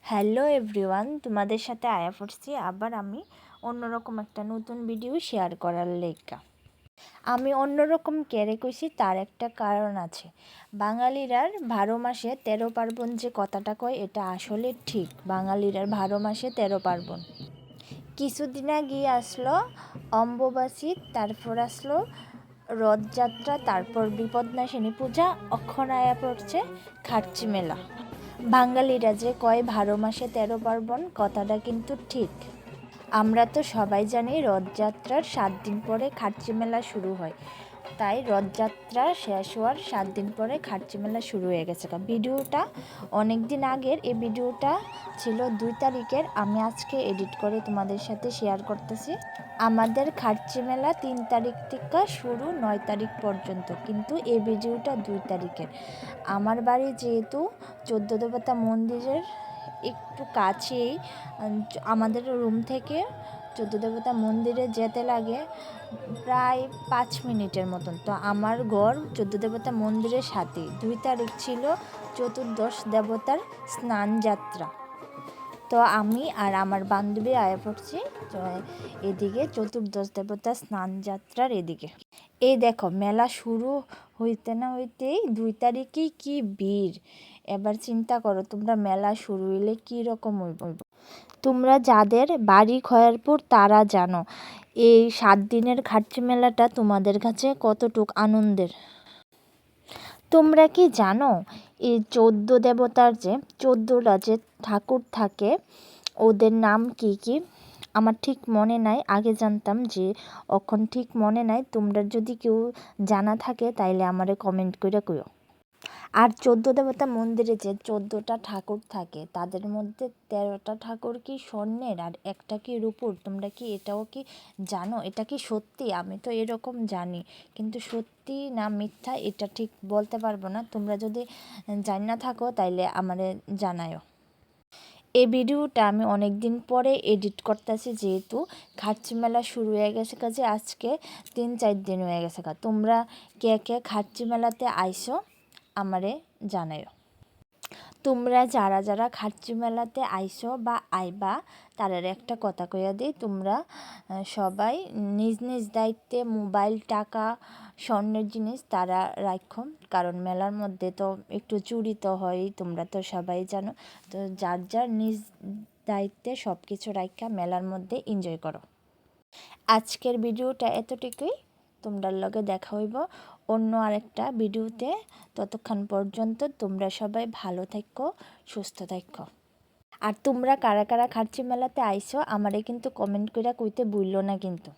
Hello everyone, তোমাদের সাথে আয়া পড়ছি আবার আমি অন্যরকম একটা নতুন ভিডিও শেয়ার করার লেখা। আমি অন্যরকম কেড়ে কইছি তার একটা কারণ আছে। বাঙালিরার 12 মাসে 13 পার্বণ যে কথাটা কয় এটা আসলে ঠিক। বাঙালিরার 12 মাসে 13 পার্বণ। কিছুদিন আগে আসলো অম্বুবাচী, তারপর আসলো রথযাত্রা, তারপর বিপদনাশিনী পূজা, অক্ষণ আয়া পড়ছে খার্চি মেলা। বাঙালিরা যে কয় 12 মাসে 13 পার্বণ কথাটা কিন্তু ঠিক। আমরা তো সবাই জানি রথযাত্রার 7 দিন পরে খার্চি মেলা শুরু হয়, তাই রথযাত্রা শেষ হওয়ার 7 দিন পরে খার্চি মেলা শুরু হয়ে গেছে। ভিডিওটা অনেক দিন আগের, এই ভিডিওটা ছিল 2 তারিখের। আমি আজকে এডিট করে তোমাদের সাথে শেয়ার করতেছি। আমাদের খার্চি মেলা 3 তারিখ থেকে শুরু 9 তারিখ পর্যন্ত, কিন্তু এই ভিডিওটা 2 তারিখের। আমার বাড়ি যেহেতু 14 দেবতা মন্দিরের একটু কাছেই, আমাদের রুম থেকে 14 দেবতা মন্দিরে যেতে লাগে প্রায় 5 মিনিটের মতন। তো আমার ঘর 14 দেবতা মন্দিরের সাথে। 2 তারিখ ছিল চতুর্দশ দেবতার স্নান যাত্রা। তো আমি আর আমার বান্ধবী আয়া পড়ছি এদিকে চতুর্দশ দেবতার স্নান যাত্রার এদিকে। এই দেখো, মেলা শুরু হইতে না হইতেই 2 তারিখেই কি ভিড়। এবার চিন্তা করো তোমরা, মেলা শুরু হইলে কীরকম হইব। তোমরা যাদের বাড়ি খয়ারপুর তারা জানো এই 7 দিনের খার্চি মেলাটা তোমাদের কাছে কতটুক আনন্দের। তোমরা কি জানো এই 14 দেবতার যে 14টা যে ঠাকুর থাকে ওদের নাম কি কি? আমার ঠিক মনে নাই, আগে জানতাম যে, এখন ঠিক মনে নাই। তোমরা যদি কেউ জানা থাকে তাইলে আমারে কমেন্ট করে কইও। আর 14 দেবতা মন্দিরে যে 14টা ঠাকুর থাকে তাদের মধ্যে 13টা ঠাকুর কি স্বর্ণের আর একটা কি রূপোর। তোমরা কি এটাও কি জানো? এটা কি সত্যি? আমি তো এরকম জানি, কিন্তু সত্যি না মিথ্যা এটা ঠিক বলতে পারবো না। তোমরা যদি জানি না থাকো তাইলে আমারে জানায়ও। এই ভিডিওটা আমি অনেক দিন পরে এডিট করতেছি, যেহেতু খার্চি মেলা শুরু হয়ে গেছে কাজে আজকে 3-4 দিন হয়ে গেছে। তোমরা কে কে খার্চি মেলাতে আইসো আমারে জানায়ও। তোমরা যারা যারা খার্চি মেলাতে আইসো বা আইবা তাদের একটা কথা কইয়া দিই, তোমরা সবাই নিজ নিজ দায়িত্বে মোবাইল, টাকা, স্বর্ণের জিনিস তারা রাখো, কারণ মেলার মধ্যে তো একটু চুরি তো হয়, তোমরা তো সবাই জানো। তো যার যার নিজ দায়িত্বে সব কিছু রাখা মেলার মধ্যে এনজয় করো। আজকের ভিডিওটা এতটুকুই। তোমরা লগে দেখা হইব অন্য আরেকটা ভিডিওতে। ততক্ষণ পর্যন্ত তোমরা সবাই ভালো থাকো, সুস্থ থাকো। আর তোমরা কারা কারা খার্চি মেলাতে আইসো আমারে কিন্তু কমেন্ট করে কইতে ভুললো না কিন্তু।